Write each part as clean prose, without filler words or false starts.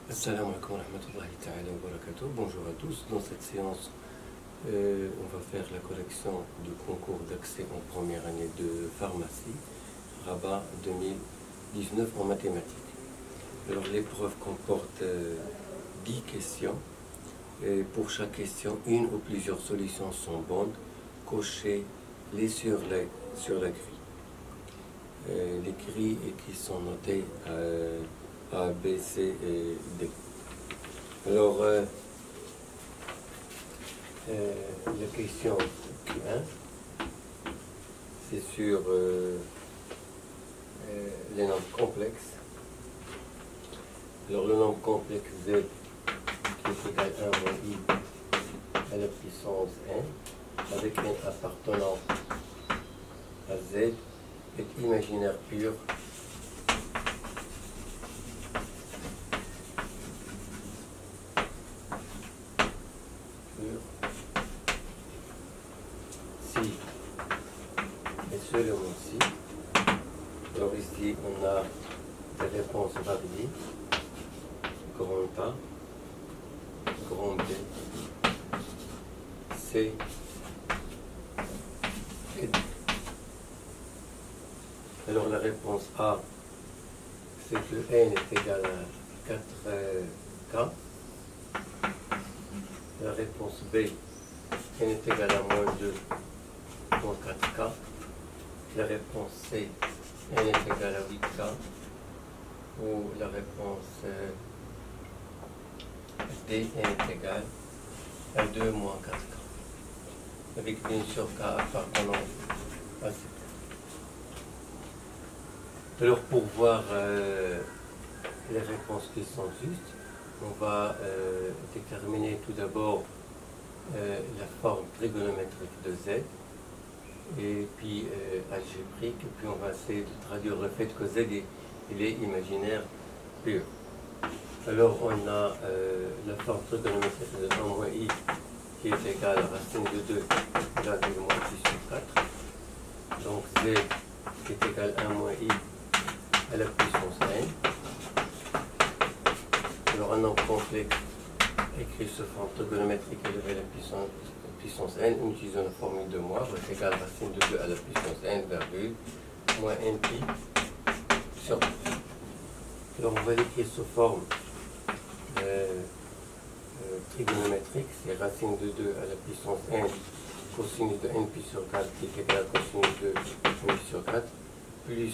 Assalamu alaikum wa rahmatullahi ta'ala wa barakatuh. Bonjour à tous. Dans cette séance, on va faire la correction du concours d'accès en première année de pharmacie, Rabat 2019 en mathématiques. Alors l'épreuve comporte 10 questions. Et pour chaque question, une ou plusieurs solutions sont bonnes. Cochez-les sur la grille. Les grilles qui sont notées A, B, C et D. Alors, la question 1, c'est sur les nombres complexes. Alors, le nombre complexe Z qui est égal à 1 moins I à la puissance n, avec n appartenant à Z, est imaginaire pur. Si et seulement si. Alors ici on a des réponses variées, grand A, grand B, C et D. Alors la réponse A, c'est que n est égal à 4K. La réponse B, n est égal à moins 2 moins 4K. La réponse C, n est égal à 8K. Ou la réponse D, n est égal à 2 moins 4K. Avec bien sûr K appartenant à C. Alors pour voir les réponses qui sont justes, on va déterminer tout d'abord la forme trigonométrique de Z, et puis algébrique, et puis on va essayer de traduire le fait que Z il est imaginaire pur. Alors on a la forme trigonométrique de 1 moins I qui est égale à racine de 2 virgule moins 10 sur 4. Donc Z est égal à 1 moins I à la puissance n. Alors un nombre complexe écrit sous forme trigonométrique élevé à la puissance n, en utilisant la formule de Moivre, est égal à racine de 2 à la puissance n, virgule, moins n pi sur 2. Alors on va l'écrire sous forme trigonométrique, c'est racine de 2 à la puissance n, cosinus de n pi sur 4 qui est égal à cosinus de n pi sur 4, plus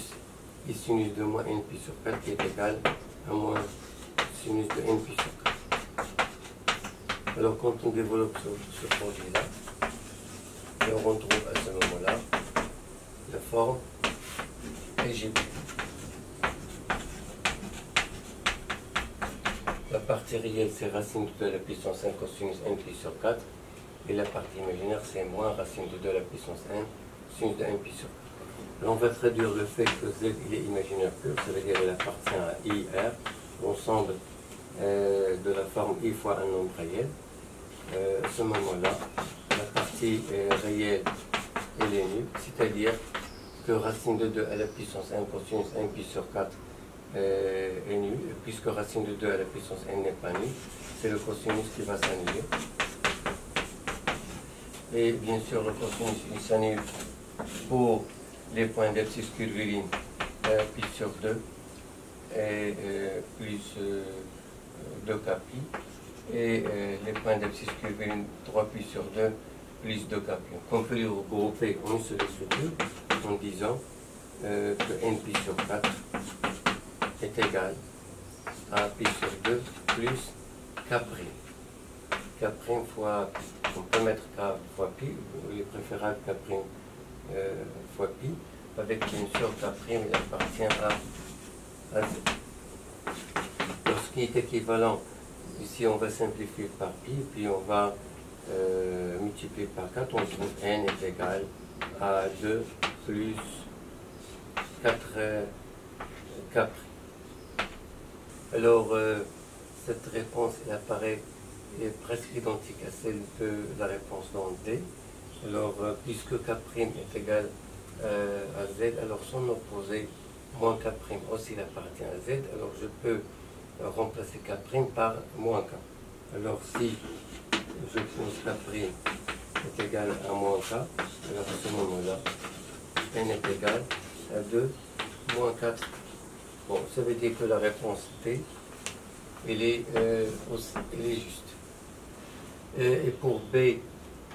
i sinus de moins n pi sur 4 qui est égal à moins sinus de n pi sur 4. Alors quand on développe ce produit-là, on retrouve à ce moment-là la forme algébrique. La partie réelle, c'est racine de 2 à la puissance n cosinus n pi sur 4, et la partie imaginaire, c'est moins racine de 2 à la puissance n sinus de n pi sur 4. Alors on va traduire le fait que Z il est imaginaire pur, ça veut dire qu'il appartient à I, R, l'ensemble de la forme I fois un nombre réel. À ce moment-là, la partie réelle elle est nulle, c'est-à-dire que racine de 2 à la puissance n cosinus n pi sur 4 est nul, puisque racine de 2 à la puissance n n'est pas nul, c'est le cosinus qui va s'annuler. Et bien sûr, le cosinus il s'annule pour les points d'abscisse curviline pi sur 2 et plus 2k pi, et les points d'abscisse curviline 3 pi sur 2 plus 2k pi. On peut les regrouper en une seule structure en disant que n pi sur 4 est égal à pi sur 2 plus k prime. K prime fois, on peut mettre k fois pi, il est préférable k prime fois pi, avec bien sûr k prime il appartient à Z. Alors, ce qui est équivalent, ici on va simplifier par pi, puis on va multiplier par 4, on trouve n est égal à 2 plus 4 k prime. Alors cette réponse elle apparaît est presque identique à celle de la réponse dans D. Alors, puisque K' est égal à Z, alors son opposé, moins K' aussi appartient à Z, alors je peux remplacer K' par moins K. Alors si je pose K' est égal à moins K, alors à ce moment-là, N est égal à 2 moins 4. Bon, ça veut dire que la réponse P, elle est juste. Et pour B,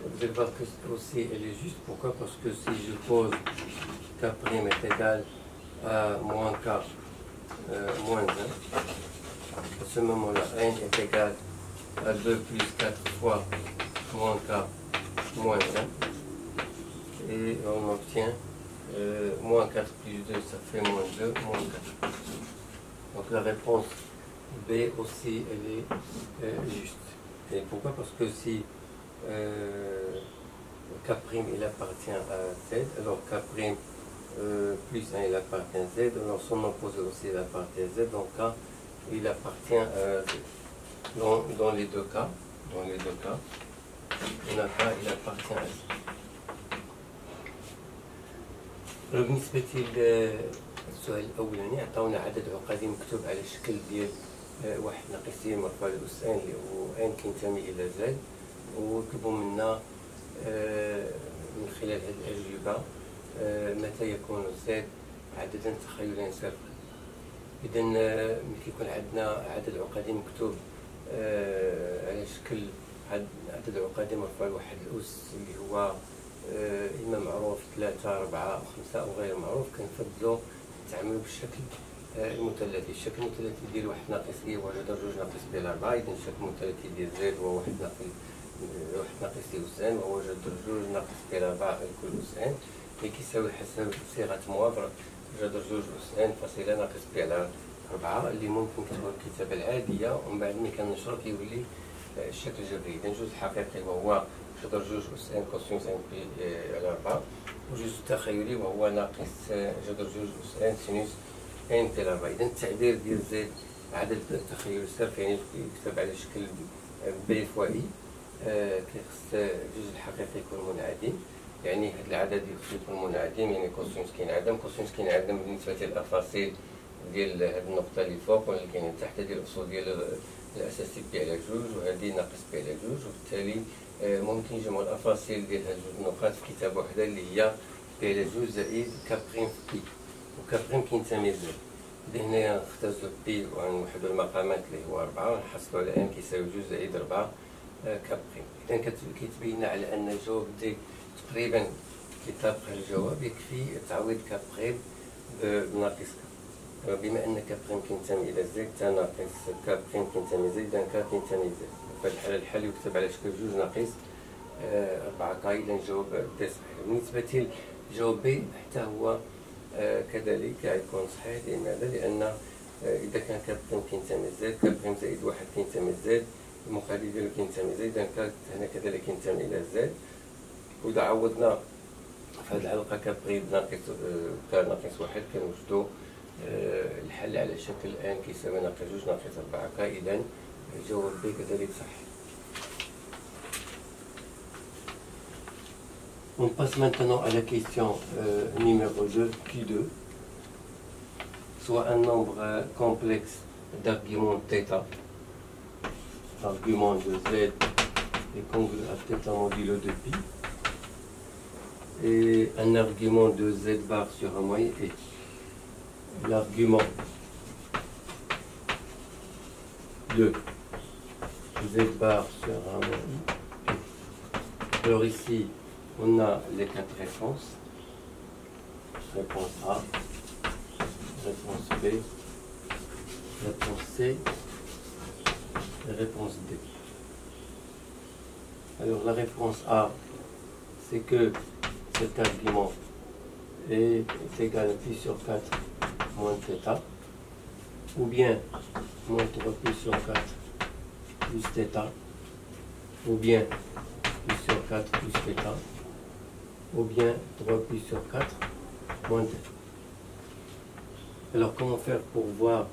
vous allez voir que aussi elle est juste. Pourquoi? Parce que si je pose K' est égal à moins K moins 1, à ce moment-là, N est égal à 2 plus 4 fois moins K moins 1. Et on obtient moins 4 plus 2, ça fait moins 2, moins 4. Donc la réponse B aussi, elle est juste. Et pourquoi? Parce que si K' il appartient à Z, alors K' plus 1 il appartient à Z, alors son opposé aussi il appartient à Z, donc K il appartient à Z. Dans les deux cas, on a K il appartient à Z. بالنسبة للسؤال الأولاني عطاونا عدد عقدي مكتوب على شكل ديال واحد ناقص ي مرفوع لأس ان اللي هو ان كينتمي إلى زد، وطلبوا منا من خلال هذه الأجوبة متى يكون زد عددا تخيليا صرفا. إذا ملي كيكون عندنا عدد عقدي مكتوب على شكل عدد عقدي مرفوع لواحد الأس اللي هو إما معروف 3 4 أو 5 أو غير معروف، كنفضلوا نتعاملوا بالشكل المثلثي. الشكل المثلثي ديال واحد ناقص ي هو جذر جوج ناقص ب على 4، إذا الشكل المثلثي ديال زد هو واحد ناقص ي أس ان وهو جذر جوج ناقص ب على 4 الكل أس ان، اللي كيساوي حسب صيغة موافرة جذر جوج أس ان فاصلة ناقص ب على 4 اللي ممكن كتكون الكتابة العادية، ومن بعد ملي كنشرو كيولي الشكل الجبري. إذا الجزء الحقيقي وهو جذر جوج أس ان كوسينوس ان بي على 4، والجزء التخيلي وهو ناقص جذر جوج أس ان سينوس ان بي على 4. إذا التعبير ديال زد عدد تخيلي الصرف يعني يكتب على شكل بي فوا اي، كيخص الجزء الحقيقي يكون منعدم، يعني هذا العدد يخص يكون منعدم، يعني كوسينوس كينعدم. كوسينوس كينعدم بالنسبة للأفاصيل ديال هذه النقطة اللي فوق واللي كاينين تحت، ديال الأصول ديال الأساسي بي على جوج وهذه ناقص بي على جوج، وبالتالي ممكن يجمعوا الأفاصيل ديال هاد جوج النقاط في كتابة وحدة اللي هي بي على جوج زائد ك بريم في بي، وك بريم كينتمي لزد. إذا هنايا نختزلو بي وغنوحدو المقامات اللي هو 4 ونحصلو على ان كيساوي جوج زائد 4 ك بريم. إذا كيتبين على أن الجواب دي تقريبا كيطابق الجواب، يكفي تعويض ك بريم بناقص ك. بما أن ك بريم كينتمي إلى زد تا ناقص ك بريم كينتمي زد، إذا ك كينتمي زد. في هذه الحالة الحل يكتب على شكل جوج ناقص 4 ك، إذا الجواب دي صحيح. بالنسبة للجواب بي حتى هو كذلك غيكون صحيح. لماذا؟ لأن إذا كان ك بريم كينتمي زد، ك بريم زائد واحد كينتمي زد، المقابل ديالو كينتمي زد، إذا ك هنا كذلك كينتمي إلى زد. وإذا عوضنا في هذه الحلقة ك بريم ناقص واحد كنوجدو الحل على شكل ان كيساوي ناقص جوج ناقص 4 ك، إذا الجواب بي كذلك صحيح. On passe maintenant à la question numéro 2, Q2. Soit un nombre complexe d'arguments θ, l'argument de Z est congru à θ modulo de pi, et un argument de Z bar sur un moyen est l'argument de Z bar sur un moyen est. Alors ici, on a les 4 réponses. Réponse A, réponse B, réponse C et réponse D. Alors la réponse A, c'est que cet argument est égal à pi sur 4 moins θ, ou bien moins 3 pi sur 4 plus θ, ou bien pi sur 4 plus θ, ou bien 3 pi sur 4 moins θ. Alors comment faire pour voir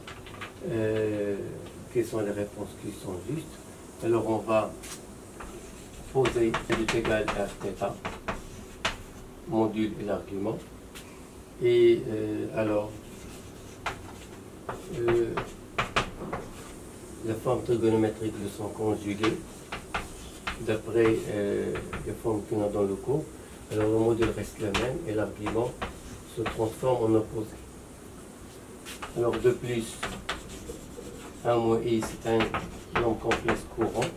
quelles sont les réponses qui sont justes? Alors on va poser L est égal à θ, module et l'argument, et alors la forme trigonométrique de son conjugué d'après les formes qu'on a dans le cours. Alors le module reste le même et l'argument se transforme en opposé. Alors de plus, 1 moins i, c'est un nombre complexe courant.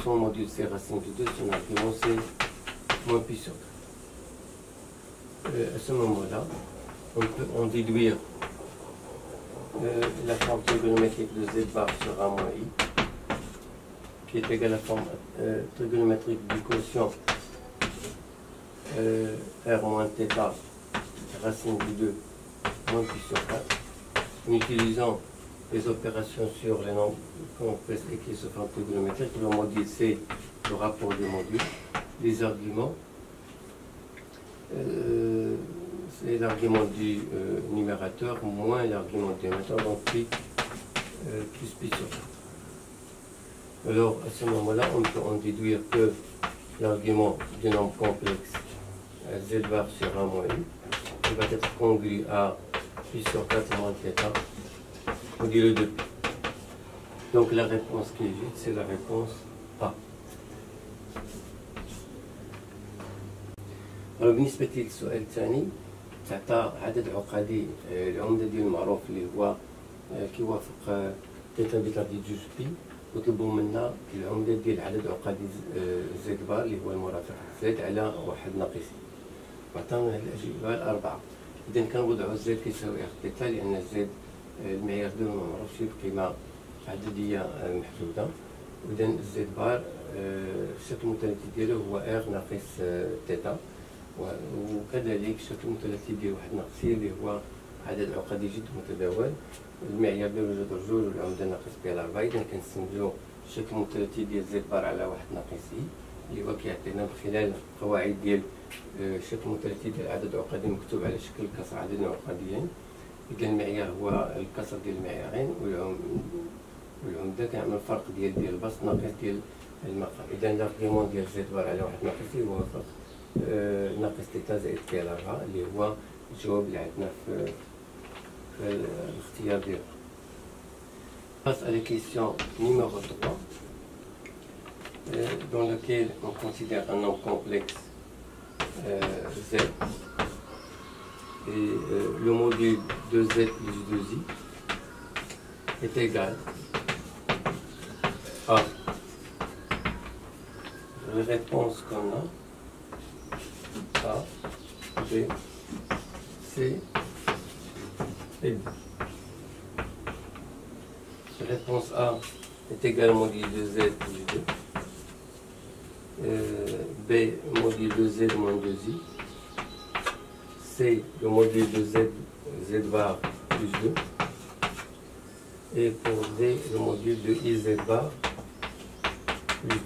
Son module c'est racine de 2, son argument c'est moins pi sur 2. À ce moment-là, on peut en déduire la forme trigonométrique de z bar sur 1 moins i, qui est égale à la forme trigonométrique du quotient r moins θ racine de 2 moins pi sur 4, en utilisant les opérations sur les nombres complexes et qui se forment trigonométriques. Le module c'est le rapport des modules. Les arguments, c'est l'argument du numérateur moins l'argument du dénominateur, donc pi plus pi sur 4. Alors à ce moment-là, on peut en déduire que l'argument du nombre complexe z bar sur 1 moins i va être congru à pi sur 4 moins θ modulo de pi. Donc la réponse qui est vide, c'est la réponse A. Alors بالنسبة للسؤال الثاني تعطى عدد عقدي العمدة ديال المعروف اللي هو كيوافق تيتا بيتا ديال جوج بي، وطلبوا منا العمدة ديال عدد عقدي زد بار اللي هو المرافق زد على واحد ناقص. وعطانا هاد الأجوبة الأربعة. إذا كنوضعوا زد كيساوي ار تيتا لأن زد المعيار ديالو ما معروفش بقيمة عددية محدودة، وإذا زد بار الشكل المثلثي ديالو هو ار ناقص تيتا، وكذلك الشكل المثلثي ديال واحد ناقص سي اللي هو عدد عقدي جد متداول، المعيار ديالو جذر جوج والعمدة ناقص بي على 4. إذا كنستنتجو الشكل المثلثي ديال زد بار على واحد ناقص سي اللي هو كيعطينا من خلال القواعد ديال الشكل المثلثي ديال عدد عقدي مكتوب على شكل كسر عددين عقديين. إذا المعيار هو الكسر ديال المعيارين، والعمدة كنعمل الفرق ديال البسط ناقص ديال المقام. إذا الارغيمون ديال زد بار على واحد ناقص سي هو ناقص تيتا زائد بي على 4 اللي هو الجواب اللي عندنا في الاختيار ديالو. Passe à la question numéro 3, dans laquelle on considère un nombre complexe z et le module de z plus 2i est égal à les réponses qu'on a A, B, C et D. Réponse A est égale au module de z plus 2. B, module de z moins 2i. C, le module de z bar plus 2. Et pour D, le module de iz bar plus 2.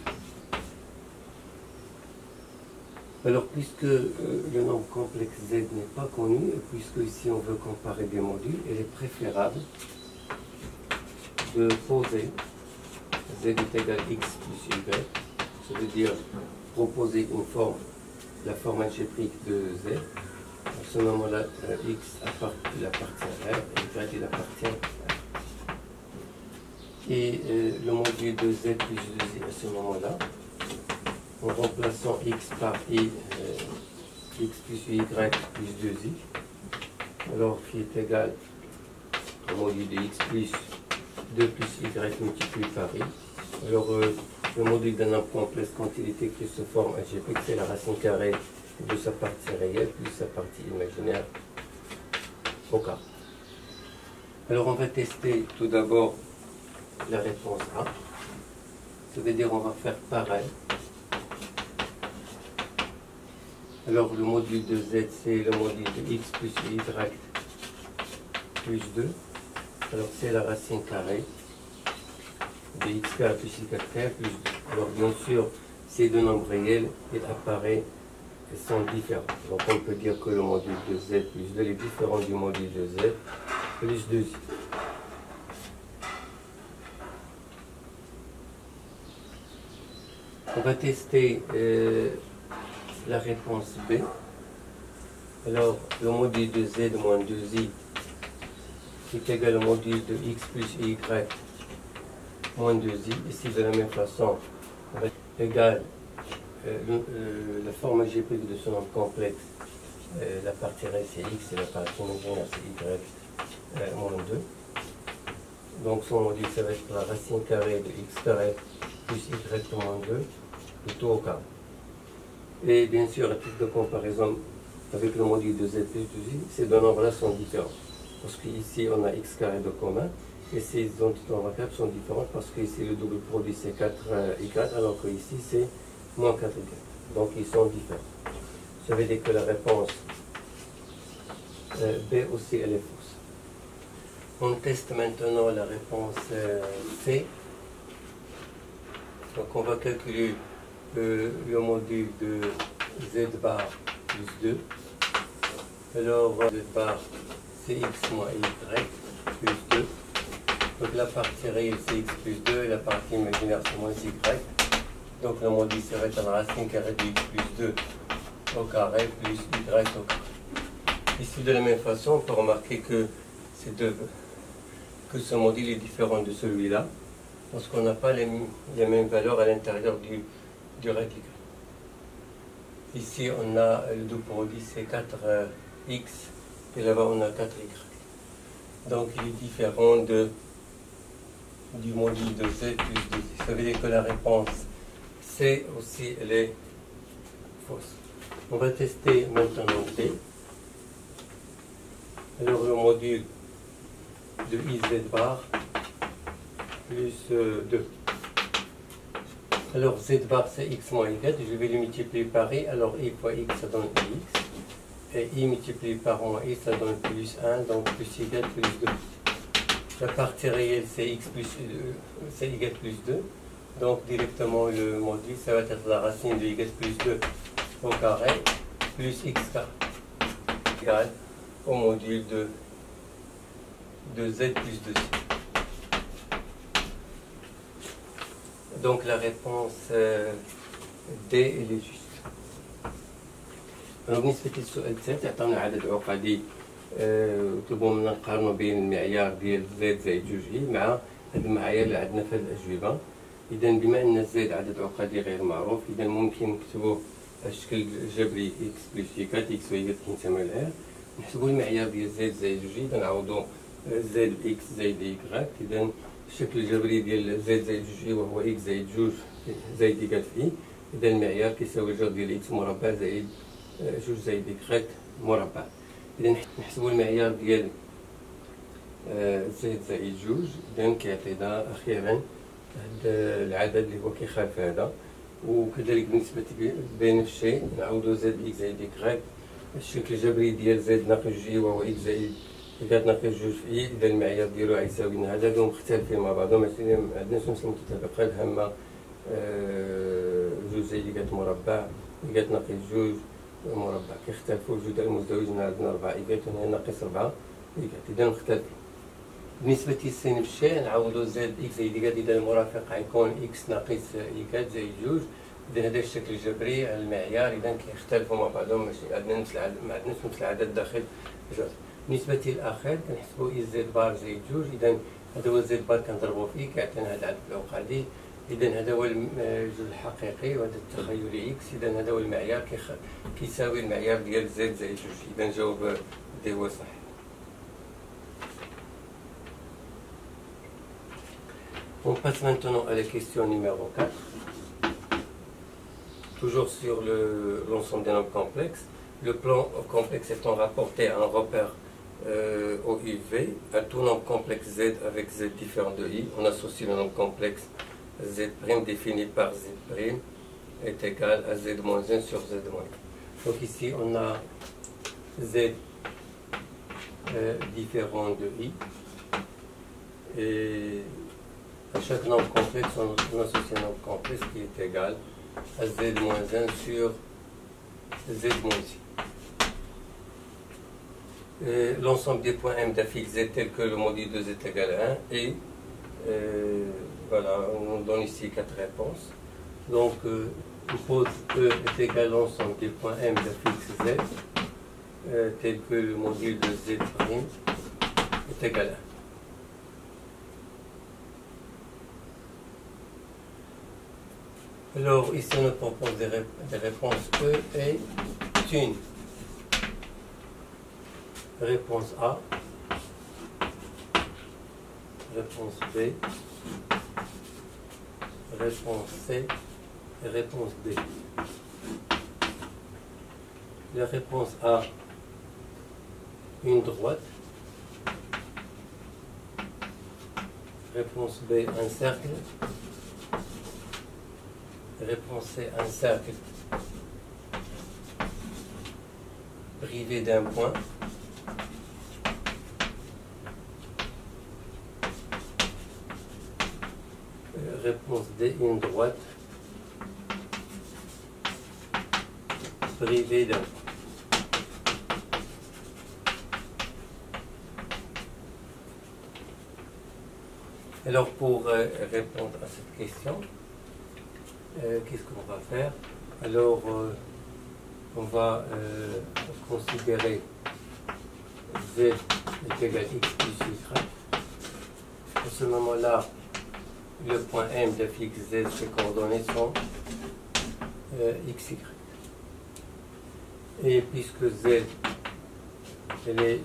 Alors, puisque le nombre complexe z n'est pas connu, et puisque ici on veut comparer des modules, il est préférable de poser z est égal à x plus y, ça veut dire proposer une forme, la forme algébrique de z. À ce moment-là, x il appartient à R et y il appartient à R. Et le module de z plus 2i à ce moment-là, en remplaçant x par i, x plus y plus 2i, alors qui est égal au module de x plus 2 plus y multiplié par i. Alors le module d'un nombre complexe quand il est écrit sous forme algébrique, c'est la racine carrée de sa partie réelle plus sa partie imaginaire au cas. Alors on va tester tout d'abord la réponse A. Ça veut dire on va faire pareil. Alors le module de z c'est le module de x plus y plus 2. Alors c'est la racine carrée de x carré plus y carré plus 2. Alors bien sûr, ces deux nombres réels, ils apparaissent, ils sont différents. Donc on peut dire que le module de z plus 2 est différent du module de z plus 2i. On va tester la réponse B. Alors le module de z moins 2i qui est égal au module de x plus y moins 2i. Ici, de la même façon, on va égal la forme algébrique de ce nombre complexe. La partie réelle c'est x et la partie imaginaire c'est y moins 2. Donc son module, ça va être la racine carrée de x carré plus y moins 2, le tout au carré. Et bien sûr, à titre de comparaison avec le module de z plus 2i, ces deux nombres-là sont différents. Parce qu'ici, on a x carré de commun, et ces nombres 4 sont différents parce qu'ici, le double produit, c'est 4y, alors qu'ici, c'est moins 4y. Donc, ils sont différents. Ça veut dire que la réponse B aussi, elle est fausse. On teste maintenant la réponse C. Donc, on va calculer le module de z bar plus 2. Alors, z bar, c'est x moins y plus 2. Donc, la partie réelle, c'est x plus 2 et la partie imaginaire, c'est moins y. Donc, le module serait la racine carrée de x plus 2 au carré plus y au carré. Ici, de la même façon, on peut remarquer que ce module est différent de celui-là, parce qu'on n'a pas les mêmes valeurs à l'intérieur du radical. Ici, on a le double produit, c'est 4x, et là-bas, on a 4y. Donc, il est différent du module de z plus 2. Ça veut dire que la réponse C aussi, elle est fausse. On va tester maintenant D. Alors, le module de iz bar plus 2. Alors, z bar, c'est x moins y. Je vais le multiplier par i. Alors, i fois x, ça donne x. Et i multiplié par moins i, ça donne plus 1. Donc, plus y plus 2. La partie réelle, c'est x plus c'est y plus 2. Donc, directement, le module, ça va être la racine de y plus 2 au carré plus x carré égal au module de z plus 2c. Donc la réponse D elle est juste. بالنسبة للسؤال الثالث عطاونا عدد عقدي طلبوا منا نقارنوا بين المعيار ديال زد زائد جوج اي مع هذا المعايير اللي عندنا في هذه الأجوبة. إذا بما أن زد عدد عقدي غير معروف، إذا ممكن نكتبوه الشكل الجبري اكس بلس في 4 اكس وهي كينتمي لها. نحسبوا المعيار ديال زد زائد جوج اي، كنعوضوا زد باكس زائد ايكغيك. إذا الشكل الجبري ديال زد زائد جوج اي وهو اكس زائد جوج زائد ايكال في اي. إذا المعيار كيساوي الجذر ديال اكس مربع زائد جوج زائد ايكغيك مربع. إذا نحسبوا المعيار ديال زد زائد جوج، إذا كيعطينا أخيرا هذا العدد اللي هو كيخالف هذا. وكذلك بالنسبة بنفس الشيء نعوضو زد اكس زائد ايكغيك، الشكل الجبري ديال زد ناقص جوج وهو اكس زائد ايكغيك ناقص جوج في اي. إذا المعيار ديالو غيساوي لنا هذا، هادو مختلفين مع بعضهم، معندناش نفس المتطابقة. الهامة جوج زائد ايكغيك مربع، ايكغيك ناقص جوج مربع كيختلفوا. الجداء المزدوجين عندنا 4 ايكغيك وهنا ناقص 4 ايكغيك، إذا مختلفين. بالنسبة للسي نفس الشيء نعوضو زد اكس زائد ايكغيك، إذا المرافق غيكون اكس ناقص ايكغيك زائد جوج. إذا هذا الشكل الجبري على المعيار إذا كيختلفوا مع بعضهم، ماشي عندنا نفس العدد، ما عندناش نفس العدد داخل الجزء. بالنسبة للأخير كنحسبوا إي زد بار زائد جوج، إذا هذا هو زد بار كنضربو فيه كيعطينا هذا العدد العقدي. إذا هذا هو الجزء الحقيقي وهذا التخيلي إكس. إذا هذا هو المعيار كيساوي المعيار ديال زد زائد جوج. إذا الجواب دي هو صحيح. On passe maintenant à la question numéro 4. Toujours sur l'ensemble des nombres complexes. Le plan complexe étant rapporté à un repère OIV, à tout nombre complexe Z avec Z différent de I, on associe le nombre complexe Z' défini par Z' est égal à Z-1 sur Z-1. Donc ici on a Z différent de I. Et à chaque nombre complexe, on associe un nombre complexe qui est égal à Z-1 sur Z-I. L'ensemble des points M d'affixe Z tel que le module de Z égale à 1. Et voilà, on donne ici 4 réponses. Donc, on pose E est égal à l'ensemble des points M d'affixe Z tel que le module de Z' est égal à 1. Alors ici on nous propose des réponses E et une. Réponse A, réponse B, réponse C et réponse D. La réponse A, une droite. Réponse B, un cercle. Réponse C, un cercle privé d'un point. Réponse D, une droite privée d'un point. Alors pour répondre à cette question, qu'est-ce qu'on va faire? Alors on va considérer Z est égal à X plus Y. À ce moment-là, le point M de fixe Z, ses coordonnées sont XY. Et puisque Z elle est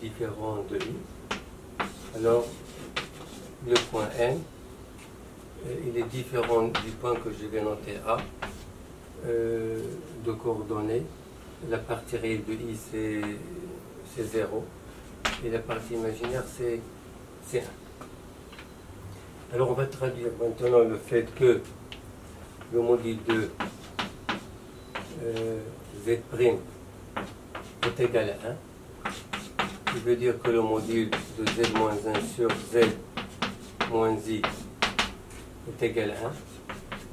différente de I, alors le point M il est différent du point que je vais noter A de coordonnées. La partie réelle de I c'est 0 et la partie imaginaire c'est 1. Alors on va traduire maintenant le fait que le module de Z' est égal à 1. Ce qui veut dire que le module de Z moins 1 sur Z moins I est égal à 1.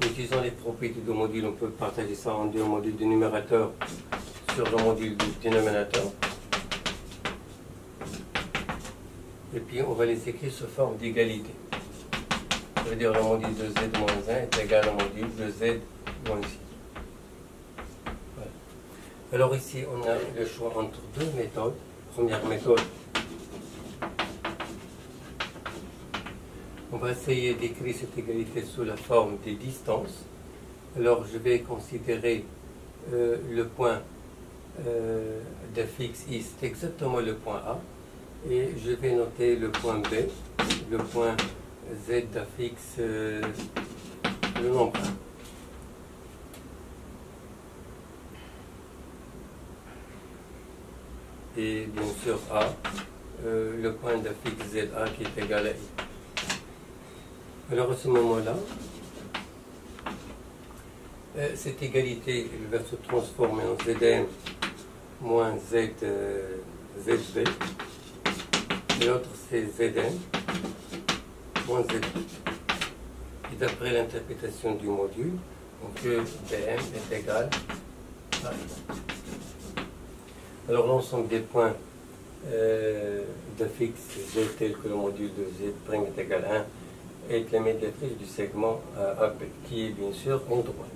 Utilisant les propriétés du module, on peut partager ça en deux modules du numérateur sur le module du dénominateur. Et puis on va les écrire sous forme d'égalité. Ça veut dire le module de Z moins 1 est égal au module de Z moins I. Voilà. Alors ici, on a le choix entre deux méthodes. Première méthode, on va essayer d'écrire cette égalité sous la forme des distances. Alors je vais considérer le point de fixe I, c'est exactement le point A. Et je vais noter le point B, le point Z d'affixe le nombre 1. Et bien sûr A, le point d'affixe ZA qui est égal à I. Alors à ce moment-là, cette égalité elle va se transformer en Zm moins ZB. Et l'autre c'est Zn moins Z. Et d'après l'interprétation du module, donc Bm est égal à I. Alors l'ensemble des points de fixe Z tel que le module de Z' est égal à 1 est la médiatrice du segment AB, qui est bien sûr en droite.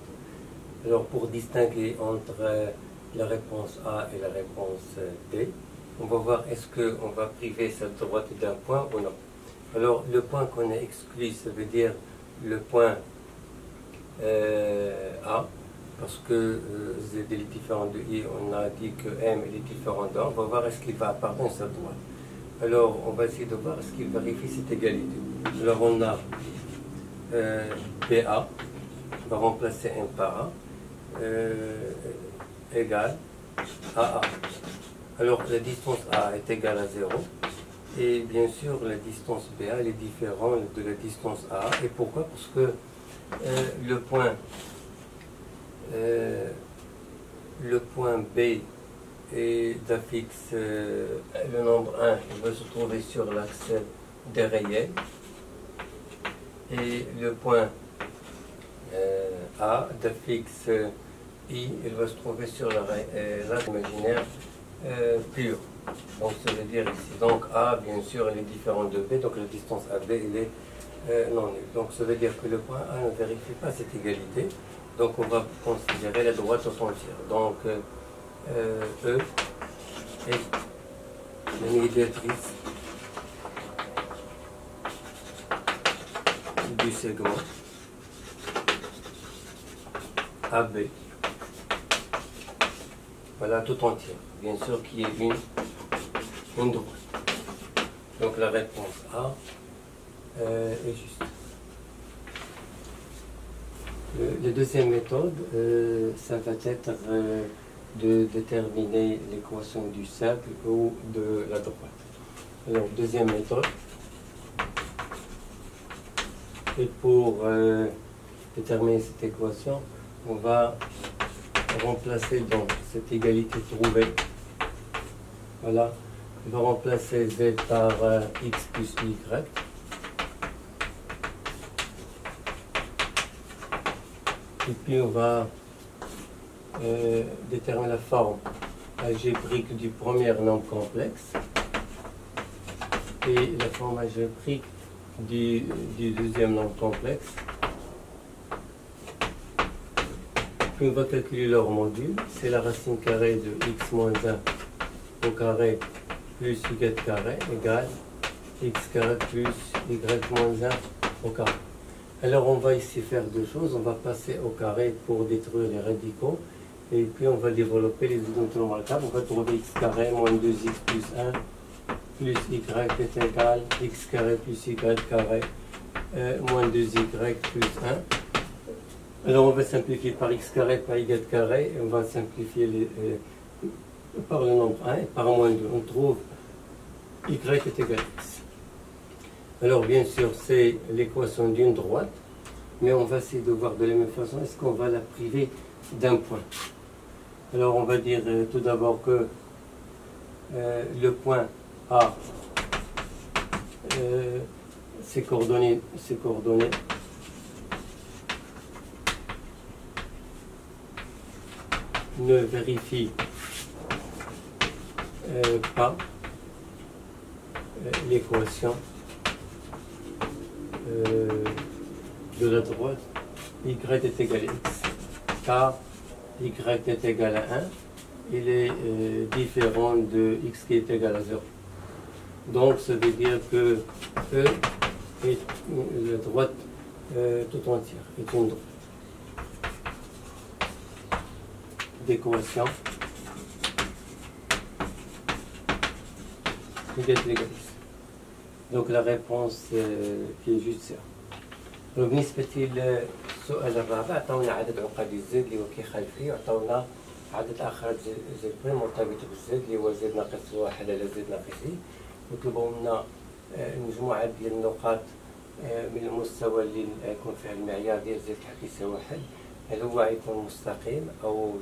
Alors pour distinguer entre la réponse A et la réponse D, on va voir est-ce qu'on va priver cette droite d'un point ou non. Alors le point qu'on a exclu, ça veut dire le point A, parce que Z est différent de I, on a dit que M est différent de A, on va voir est-ce qu'il va appartenir à cette droite. Alors on va essayer de voir est-ce qu'il vérifie cette égalité. Alors on a BA, on va remplacer M par A, égale à A. Alors la distance A est égale à 0. Et bien sûr, la distance BA elle est différente de la distance A. Et pourquoi? Parce que le point B est d'affixe le nombre 1, il va se trouver sur l'axe des réels. Et le point A d'affixe I, il va se trouver sur l'axe imaginaire pur. Donc ça veut dire ici, donc A bien sûr elle est différente de B, donc la distance AB elle est non nulle. Donc ça veut dire que le point A ne vérifie pas cette égalité, donc on va considérer la droite au entière. Donc E est la médiatrice du segment AB. Voilà, tout entière. Bien sûr qu'il y ait une droite. Donc la réponse A est juste. La deuxième méthode, ça va être de déterminer l'équation du cercle ou de la droite. Alors, deuxième méthode. Et pour déterminer cette équation, on va remplacer donc cette égalité trouvée. Voilà. On va remplacer z par x plus y. Et puis on va déterminer la forme algébrique du premier nombre complexe et la forme algébrique du deuxième nombre complexe. Puis on va calculer leur module. C'est la racine carrée de x moins 1 au carré plus y carré égale x carré plus y moins 1 au carré. Alors on va ici faire deux choses. On va passer au carré pour détruire les radicaux. Et puis on va développer les unités remarquables. On va trouver x carré moins 2x plus 1 plus y est égal x carré plus y carré moins 2y plus 1. Alors on va simplifier par x carré par y carré. Et on va simplifier par le nombre 1 et par moins 2. On trouve y est égal à x. Alors bien sûr c'est l'équation d'une droite, mais on va essayer de voir de la même façon, est-ce qu'on va la priver d'un point. Alors on va dire tout d'abord que le point A, ses coordonnées ne vérifient pas l'équation de la droite y est égal à x, car y est égal à 1, il est différent de x qui est égal à 0. Donc ça veut dire que E est la droite tout entière, est une droite d'équation y est égal à x. Donc la réponse qui est juste ça. بالنسبة للسؤال الرابع عطاونا عدد عقدي الزد اللي هو كيخالف فيه، وعطاونا عدد آخر زد بريم مرتبط بالزد اللي هو زد ناقص واحد على زد ناقص اي. وطلبوا منا مجموعة ديال النقاط من المستوى اللي يكون فيها المعيار ديال زد الحق يساوي واحد، هل هو يكون مستقيم أو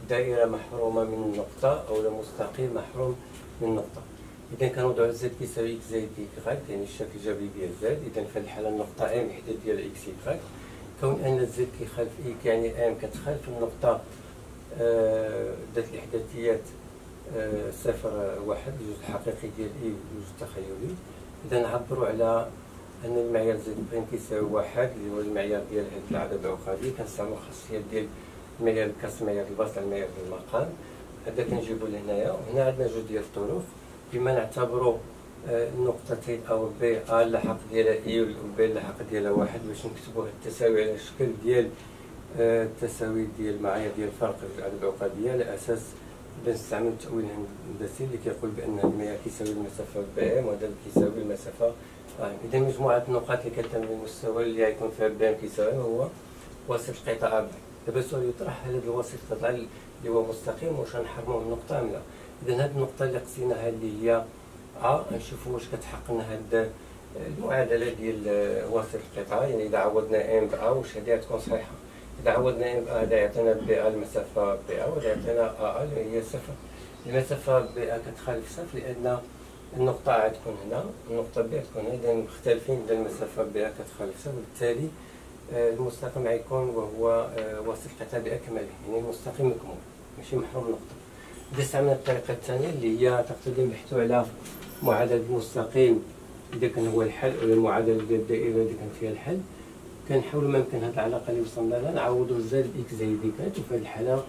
دائرة محرومة من النقطة أو مستقيم محروم من النقطة. إذا كنوضعو زد كيساوي إكس زائد إيكغيك، يعني الشكل الجبري ديال زد، إذا في هذه الحالة النقطة إم حدة ديال إكس إيكغيك، كون أن زد كيخالف إيك يعني إم كتخالف النقطة ذات الإحداثيات صفر واحد، الجزء الحقيقي ديال إي والجزء التخيلي. إذا نعبرو على أن المعيار زد بريم كيساوي واحد اللي هو المعيار ديال هاد العدد العقدي، كنستعملو الخاصية ديال المعيار الكسر، معيار البسط على المعيار المقام. هذا كنجيبو لهنايا، وهنا عندنا جوج ديال الطرق. بما نعتبروا النقطتين او بي ا اللحق ديالها اي وبي اللحق ديالها واحد، باش نكتبوا التساوي على الشكل ديال التساوي ديال المعايير ديال فرق العدد العقديه، على اساس نستعمل التأويل الهندسي اللي كيقول بان هذا المعيار كيساوي المسافه بي ام وهذا كيساوي المسافه ا. اذا مجموعه النقاط اللي كتعمل المستوى اللي غيكون فيها بي ام كيساوي هو وسط القطاع ب. دابا السؤال يطرح هل هذا الوسط القطاع اللي هو مستقيم واش غنحرموه من النقطه ام لا. إذا هذه النقطة اللي قسيناها اللي هي أ، نشوفوا واش كتحقق لنا هاد المعادلة ديال وسط القطاع، يعني إذا عوضنا إم بأ واش هادي غتكون صحيحة. إذا عوضنا إم بأ هذا يعطينا بي أ المسافة بي أ، وهذا يعطينا أ اللي هي صفر. المسافة بي أ كتخالف صفر لأن النقطة أ تكون هنا، النقطة بي تكون هنا، إذا مختلفين. إذا المسافة بي أ كتخالف صفر، وبالتالي المستقيم غيكون وهو وسط القطاع بأكمله، يعني المستقيم مكمول ماشي محروم نقطة. إذا استعملنا الطريقة الثانية اللي هي تقتضي نبحثوا على معادلة المستقيم إذا كان هو الحل، أو المعادلة ديال الدائرة إذا كان فيها الحل، كنحاولوا ما يمكن هذه العلاقة اللي وصلنا لها نعوضوا زد إكس زائد إيكغيك، وفي هذه الحالة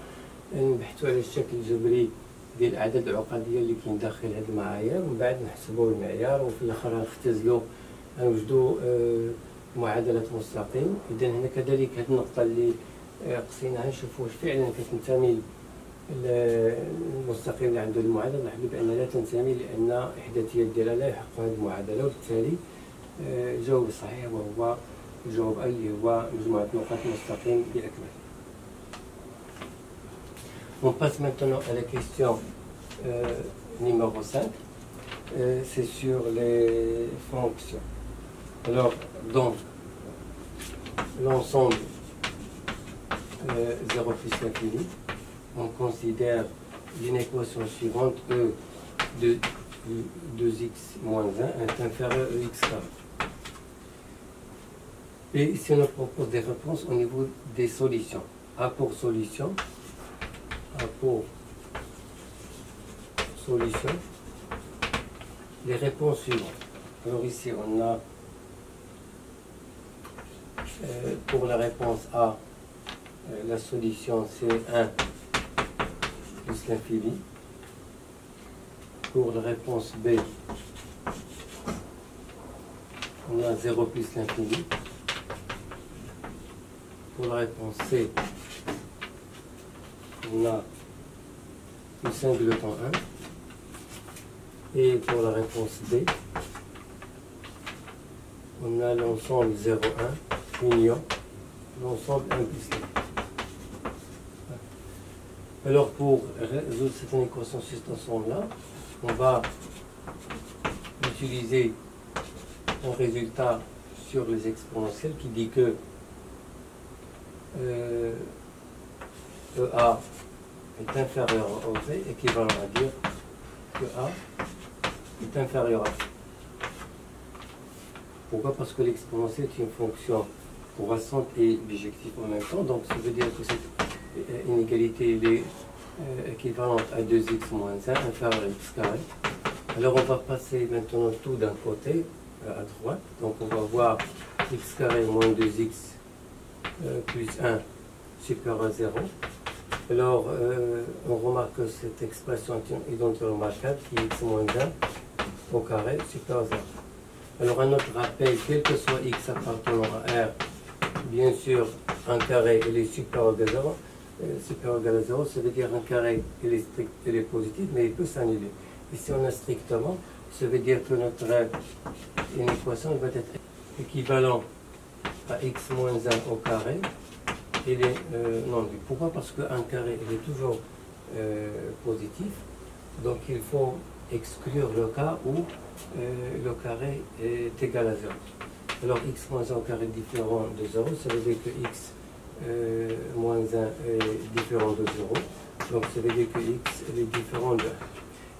نبحثوا على الشكل الجبري ديال الأعداد العقدية اللي كاين داخل هذه المعايير، ومن بعد نحسبوا المعيار، وفي الآخر نختزلوا غنوجدوا معادلة مستقيم. إذا هنا كذلك هذه النقطة اللي قصيناها نشوفوا واش فعلا كتنتمي المستقيم اللي عنده المعادلة. نلاحظوا بأن لا تنتمي لأن إحداثيات ديالها لا يحقق هذه المعادلة، وبالتالي الجواب الصحيح وهو الجواب اللي هو مجموعة نقاط مستقيم بأكمل. On passe maintenant à la question numéro 5. C'est sur les fonctions. Alors, dans l'ensemble 0 plus l'infini, on considère une équation suivante E de 2x moins 1 est inférieur à x carré. Et ici, on nous propose des réponses au niveau des solutions. A pour solution, les réponses suivantes. Alors ici, on a pour la réponse A, la solution c'est 1 plus l'infini. Pour la réponse B, on a 0 plus l'infini. Pour la réponse C, on a plus singleton 1. Et pour la réponse D, on a l'ensemble 0, 1, union, l'ensemble 1 plus 1. Alors pour résoudre cette équation sur cet ensemble-là, on va utiliser un résultat sur les exponentielles qui dit que EA est inférieur au V, équivalent à dire que A est inférieur à V. Pourquoi? Parce que l'exponentielle est une fonction croissante et bijective en même temps, donc ça veut dire que cette inégalité est équivalente à 2x moins 1 inférieur à x carré. Alors on va passer maintenant tout d'un côté à droite, donc on va voir x carré moins 2x plus 1 supérieur à 0. Alors on remarque que cette expression est donc remarquable, qui est x moins 1 au carré supérieur à 0. Alors un autre rappel, quel que soit x appartenant à R, bien sûr un carré il est supérieur à 0, supérieur à 0, ça veut dire un carré il est strict, il est positif, mais il peut s'annuler. Ici on a strictement, ça veut dire que notre une équation va être équivalent à x moins 1 au carré. Il est non lu. Pourquoi? Parce qu'un carré il est toujours positif, donc il faut exclure le cas où le carré est égal à 0. Alors x moins 1 au carré est différent de 0, ça veut dire que x moins 1 est différent de 0, donc ça veut dire que x est différent de 1.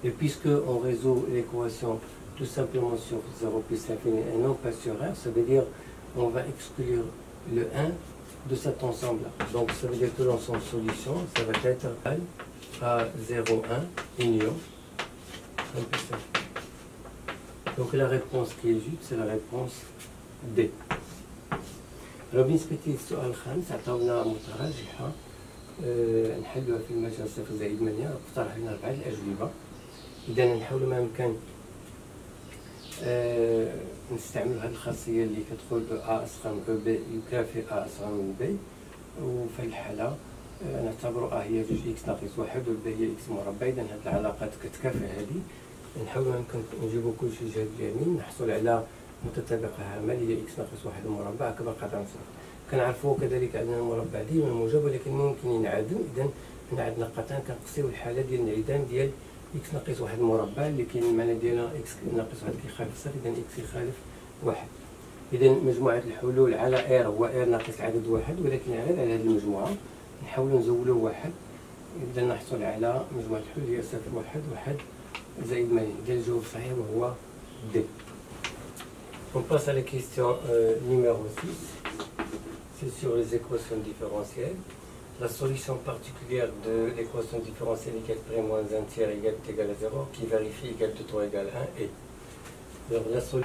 Et puisque on résout l'équation tout simplement sur 0 plus l'infini et non pas sur R, ça veut dire on va exclure le 1 de cet ensemble-là. Donc ça veut dire que l'ensemble solution, ça va être égal à 0, 1, union, 1 plus 1. Donc la réponse qui est juste, c'est la réponse D. Alors بالنسبة للسؤال الخامس عطاونا متراجحة نحلوها في المجال 0-8، اقترح لنا 4 الأجوبة. إذا نحاول ما أمكن نستعمل هذه الخاصية اللي كتقول A أصغر من B يكافئ A أصغر من B، وفي الحالة نعتبر A هي جوج إكس ناقص 1 و B هي إكس مربع. إذا هذه العلاقات كتكافئ هذه. نحاول ما أمكن نجيبو كلشي جهة اليمين، نحصل على متطابقة هامة اللي هي إكس ناقص 1 مربع أكبر قدر من صفر. كنعرفو كذلك أن المربع ديما موجب ولكن ممكن ينعدم. إذا هنا عندنا قطعين كنقصيو الحالة ديال الانعدام ديال إكس ناقص 1 مربع اللي كاين المعنى ديالها إكس ناقص 1 كيخالف صفر، إذا إكس يخالف 1. إذا مجموعة الحلول على R هو R ناقص العدد 1، ولكن على هذه المجموعة نحاولو نزولو 1. إذا نحصل على مجموعة الحلول هي 0 1 1 زائد 80. إذا الجواب الصحيح وهو D. On passe à la question numéro 6. C'est sur les équations différentielles. La solution particulière de l'équation différentielle égale près moins 1 tiers égale à 0 qui vérifie égale de 3 égale 1 est. Alors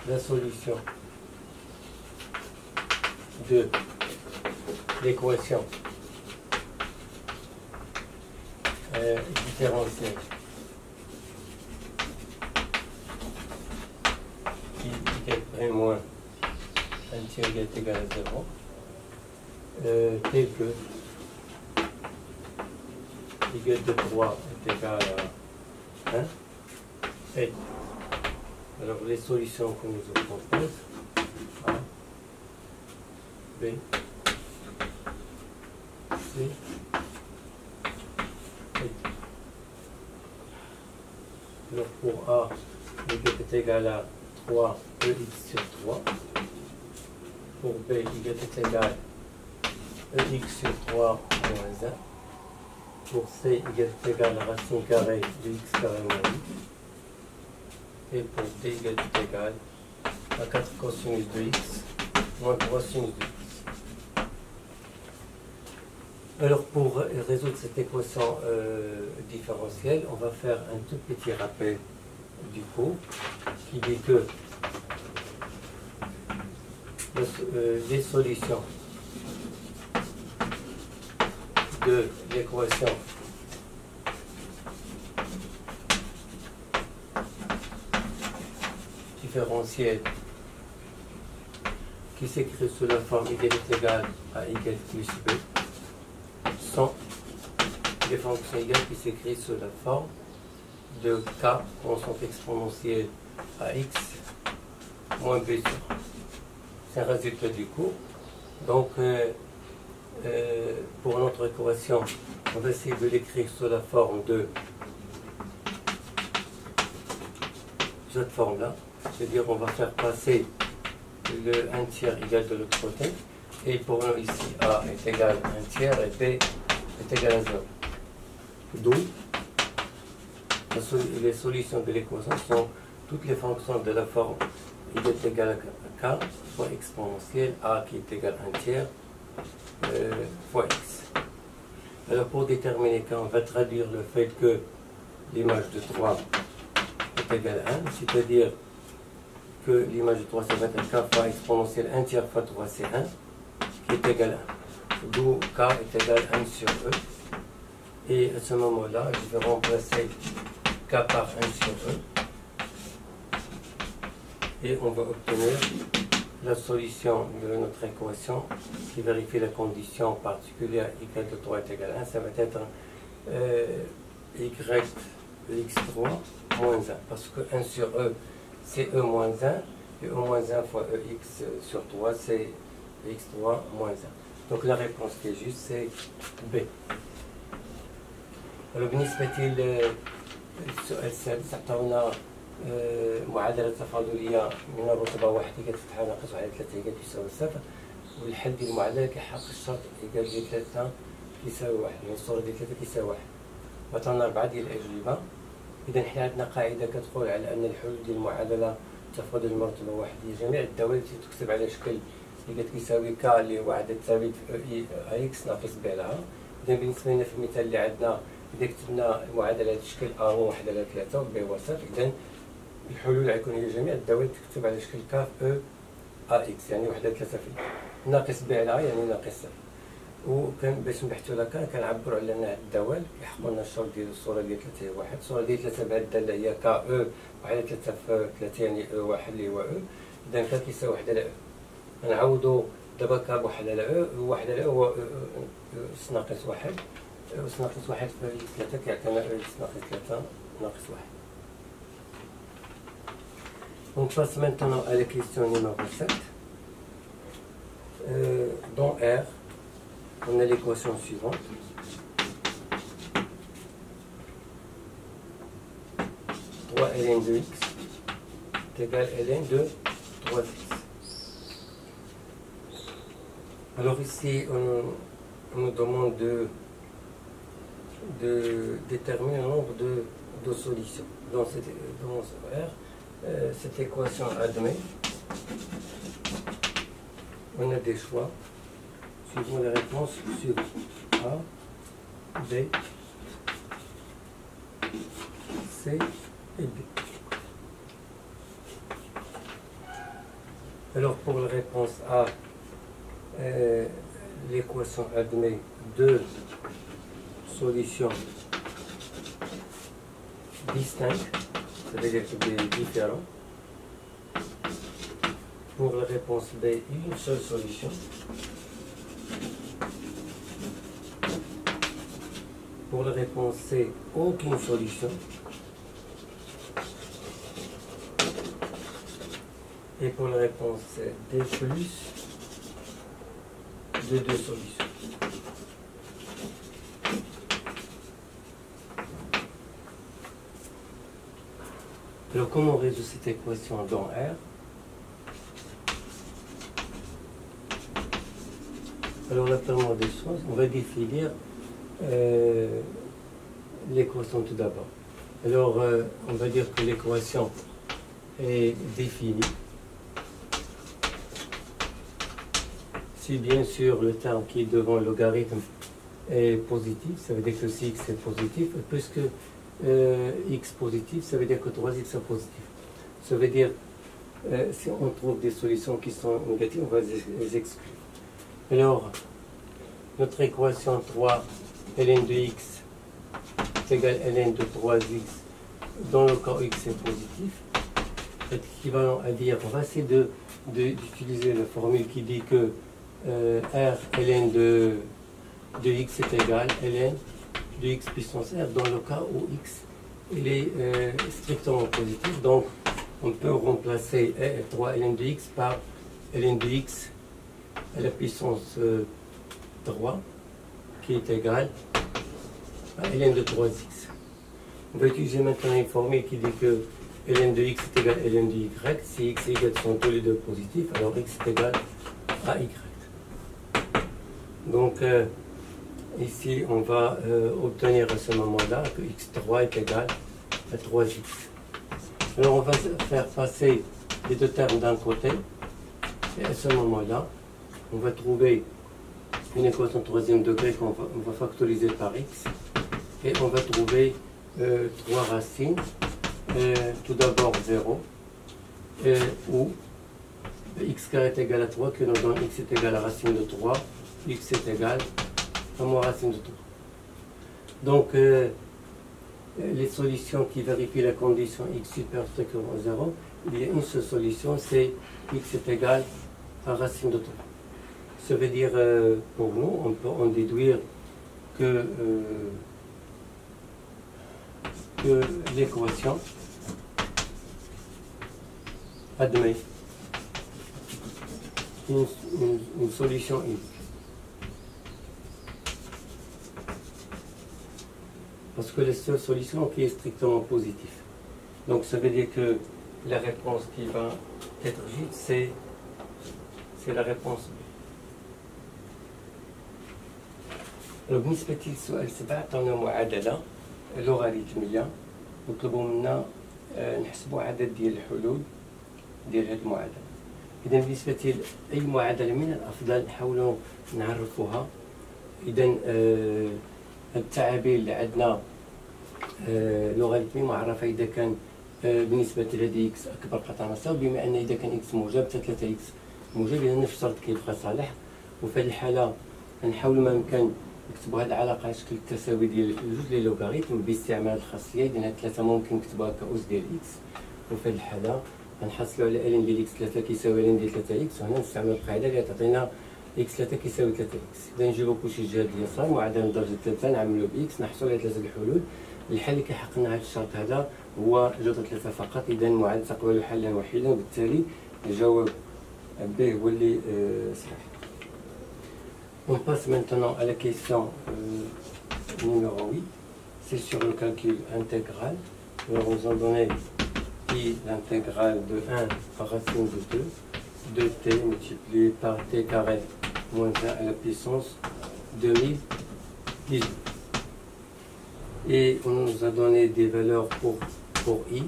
la solution de l'équation différentielle qui égale près moins un tiers est égal à 0, tel que y de 3 est égal à 1, et alors les solutions qu'on nous propose, A, B, C, et alors pour A, y est égal à 3 EX sur 3. Pour B, y est égal à EX sur 3 moins 1. Pour C, y est égal à racine carrée de x carré moins x. Et pour D, y est égal à 4 cosinus de x moins 3 sinus de x. Alors pour résoudre cette équation différentielle, on va faire un tout petit rappel du cours qui dit que les solutions de l'équation différentielle qui s'écrit sous la forme y est égal à y plus b sont des fonctions y qui s'écrivent sous la forme de k constante exponentielle à x moins b sur 1. C'est un résultat du cours. Donc, pour notre équation, on va essayer de l'écrire sous la forme de cette forme-là. C'est-à-dire on va faire passer le 1 tiers égal de l'autre côté. Et pour nous ici, A est égal à 1 tiers et B est égal à 0. D'où les solutions de l'équation sont toutes les fonctions de la forme y est égal à k fois exponentielle A qui est égal à 1 tiers fois x. Alors pour déterminer k, on va traduire le fait que l'image de 3 est égale à 1, c'est-à-dire que l'image de 3 ça va être k fois exponentielle 1 tiers fois 3 c'est 1 qui est égal à 1. D'où k est égal à 1 sur e. Et à ce moment-là, je vais remplacer k par 1 sur e. Et on va obtenir la solution de notre équation qui vérifie la condition particulière y de 3 est égal à 1. Ça va être y de x3 moins 1. Parce que 1 sur e, c'est e moins 1. Et e moins 1 fois ex sur 3, c'est x3 moins 1. Donc la réponse qui est juste, c'est B. Alors, بالنسبة للسؤال السادس عطاونا معادلة تفاضلية من الرتبة 1 اللي كتفتحها ناقص 1 على 3 هي كتساوي 0 والحل ديال المعادلة كيحقق الشرط إيكال ديال 3 كيساوي 1 يعني الصورة ديال 3 كيساوي 1 وعطاونا 4 ديال الأجوبة. إذا حنا عندنا قاعدة كتقول على أن الحلول ديال المعادلة تفاضل المرتبة 1 هي جميع الدوال التي تكتب على شكل اللي كتساوي ك اللي هو عدد ثابت في إكس ناقص ب على أ. إذا بالنسبة لنا في المثال اللي عندنا إذا كتبنا المعادلة على شكل أ هو 1 على 3 و ب هو 0، إذا الحلول غيكون هي جميع الدوال تكتب على شكل ك أ إكس يعني 1 على 3 في ناقص ب على أ يعني ناقص 0. وكان باش نبحثوا على ك كنعبروا على أن هاد الدوال كيحققوا لنا الشرط ديال الصورة ديال 3 هي 1. الصورة ديال 3 بهاد الدالة هي ك أ 1 على 3 في 3 يعني أ 1 اللي هو أ، إذا ك كيساوي 1 على أ. غنعوضوا دابا ك ب 1 على أ، 1 على أ هو أس ناقص 1. أس ناقص 1 في 3 كيعطينا أس ناقص 3 ناقص 1. On passe maintenant à la question numéro 7. Dans R, on a l'équation suivante. ln de x est égal à ln de 3x. Alors ici, on nous demande de déterminer le nombre de solutions. Dans R, cette équation admet, on a des choix suivant les réponses suivantes. A, B, C et D. Alors pour la réponse A, l'équation admet deux solutions distinctes, c'est-à-dire des différents. Pour la réponse B, une seule solution. Pour la réponse C, aucune solution. Et pour la réponse C, D plus de 2 solutions. Alors, comment on résout cette équation dans R? Alors, la première des choses, on va définir l'équation tout d'abord. Alors, on va dire que l'équation est définie si bien sûr le terme qui est devant le logarithme est positif, ça veut dire que si x est positif, puisque x positif, ça veut dire que 3x est positif. Ça veut dire, si on trouve des solutions qui sont négatives, on va les exclure. Alors, notre équation 3, ln de x est égal à ln de 3x, dans le cas où x est positif, est équivalent à dire, on va essayer d'utiliser la formule qui dit que r ln de x est égal à ln de x puissance r dans le cas où x il est strictement positif. Donc on peut remplacer 3 ln de x par ln de x à la puissance 3 qui est égal à ln de 3x. On va utiliser maintenant une formule qui dit que ln de x est égal à ln de y. Si x et y sont tous les deux positifs, alors x est égal à y. Donc ici on va obtenir à ce moment-là que x3 est égal à 3x. Alors on va faire passer les deux termes d'un côté et à ce moment-là on va trouver une équation de troisième degré qu'on va factoriser par x et on va trouver 3 racines. Tout d'abord 0 où x carré est égal à 3 que nous donne x est égal à racine de 3, x est égal à moins racine de 3. Donc les solutions qui vérifient la condition x supérieur strictement à 0, il y a une seule solution, c'est x est égal à racine de 3. Ça veut dire pour nous, on peut en déduire que l'équation admet une solution unique. Parce que la seule solution qui est strictement positive. Donc ça veut dire que la réponse qui va être juste, c'est la réponse B. Alors بالنسبة للسؤال 7 عطاونا معادلة لوغاريتمية وطلبوا منا نحسبوا عدد ديال الحلول ديال هذه المعادلة. إذا بالنسبة لأي معادلة من الأفضل نحاولوا نعرفوها. إذا التعابير اللي عندنا لوغاريتمي معرفة إذا كان بالنسبة لهذه إكس أكبر قطع مساوي، بما أن إذا كان إكس موجب 3 إكس موجب إذا نفس الشرط كيبقى صالح. وفي هذه الحالة نحاول ما أمكن نكتبوا هذه العلاقة على شكل التساوي ديال جوج لي لوغاريتم باستعمال الخاصية. إذا هاد 3 ممكن نكتبوها كأس ديال إكس، وفي هذه الحالة غنحصلوا على لن ديال إكس 3 كيساوي لن ديال 3 إكس، وهنا نستعمل القاعدة اللي تعطينا إكس 3 كيساوي 3 إكس. إذا نجيبو كلشي الجهة اليسار معادلة درجة 3 نعملو بإكس نحصلوا على 3 الحلول. الحل اللي كيحقق لنا هذا الشرط هذا هو جذر 3 فقط. إذا المعادلة تقبل حلا وحيدا، وبالتالي الجواب B هو اللي صحيح. On passe maintenant à la question numéro 8. C'est sur le calcul intégral. Alors, nous avons donné I l'intégrale de 1 par racine de 2, 2t multiplié par t carré moins 1 à la puissance 2018. Et on nous a donné des valeurs pour I.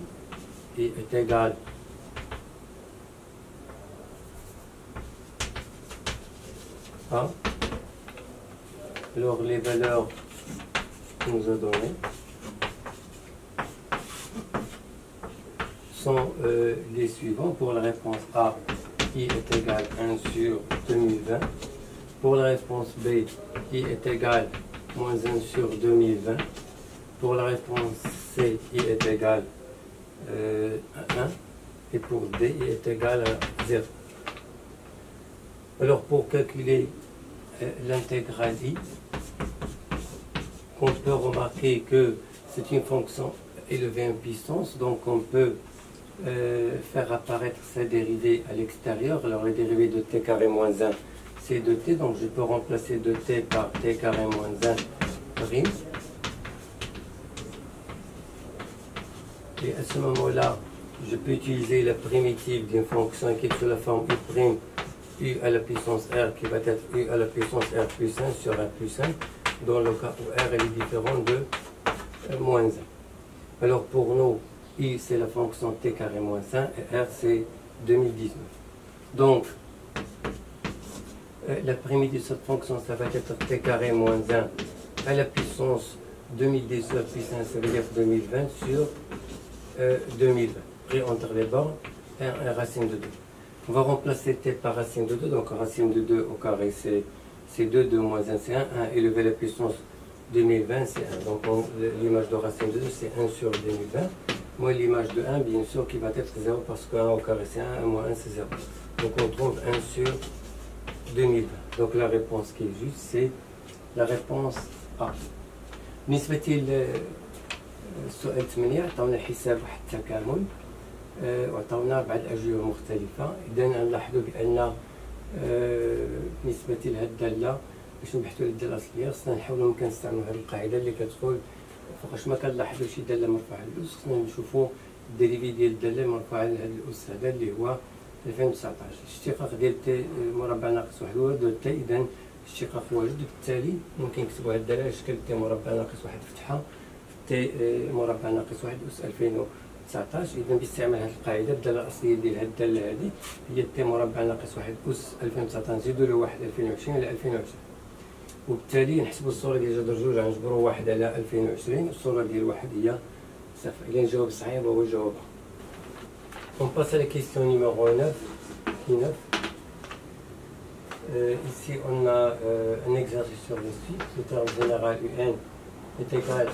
I est égal à. Alors les valeurs qu'on nous a données sont les suivants. Pour la réponse A, I est égal à 1 sur 2020. Pour la réponse B, I est égal à moins 1 sur 2020. Pour la réponse C, I est égal à 1. Et pour D, I est égal à 0. Alors pour calculer l'intégrale i, on peut remarquer que c'est une fonction élevée en puissance, donc on peut faire apparaître sa dérivée à l'extérieur. Alors la dérivée de t carré moins 1, c'est 2t, donc je peux remplacer 2t par t carré moins 1 prime. Et à ce moment-là, je peux utiliser la primitive d'une fonction qui est sous la forme u prime, u à la puissance r, qui va être u à la puissance r plus 1 sur r plus 1, dans le cas où r est différent de moins 1. Alors pour nous, i c'est la fonction t carré moins 1 et r c'est 2019. Donc, la primitive de cette fonction, ça va être t carré moins 1 à la puissance 2019 plus 1, ça veut dire 2020 sur 2020. Pris entre les bornes, r racine de 2. On va remplacer t par racine de 2, donc racine de 2 au carré c'est 2, 2 moins 1 c'est 1, 1 élevé à la puissance 2020 c'est 1. Donc l'image de racine de 2 c'est 1 sur 2020. Moi l'image de 1 bien sûr qui va être 0 parce que 1 au carré c'est 1, 1 moins 1 c'est 0. Donc on trouve 1 sur 2020. Donc la réponse qui est juste c'est la réponse A. بالنسبة للسؤال 8 عطاونا حساب واحد التكامل وعطاونا بعض الأجوبة مختلفة. إذا نلاحظوا بأن بالنسبة لهذه الدالة باش نبحثوا على الدالة الأصلية خصنا نحاولوا كنستعملوا هذه القاعدة اللي كتقول فوقاش ما كنلاحظوا شي دالة مرفوعة على الأس خصنا نشوفوا الديريفي ديال الدالة مرفوعة على هذا الأس هذا اللي هو 2019. الاشتقاق ديال تي مربع ناقص واحد هو دو تي، إذا الاشتقاق واجد، وبالتالي ممكن نكتبوا هذه الدالة على شكل تي مربع ناقص واحد فتحة تي مربع ناقص واحد أس 2019. إذا باستعمال هذه القاعدة الدالة الأصلية ديال هذه الدالة هذه هي تي مربع ناقص واحد أس 2019 نزيدو له واحد 2020 على 2020، وبالتالي نحسبوا الصورة ديال جذر جوج غنجبروا واحد على 2020، والصورة ديال واحد هي صفر. إذا الجواب الصحيح هو الجواب. On passe à la question numéro 9. Ici, on a un exercice sur le suite. Le terme général UN est égal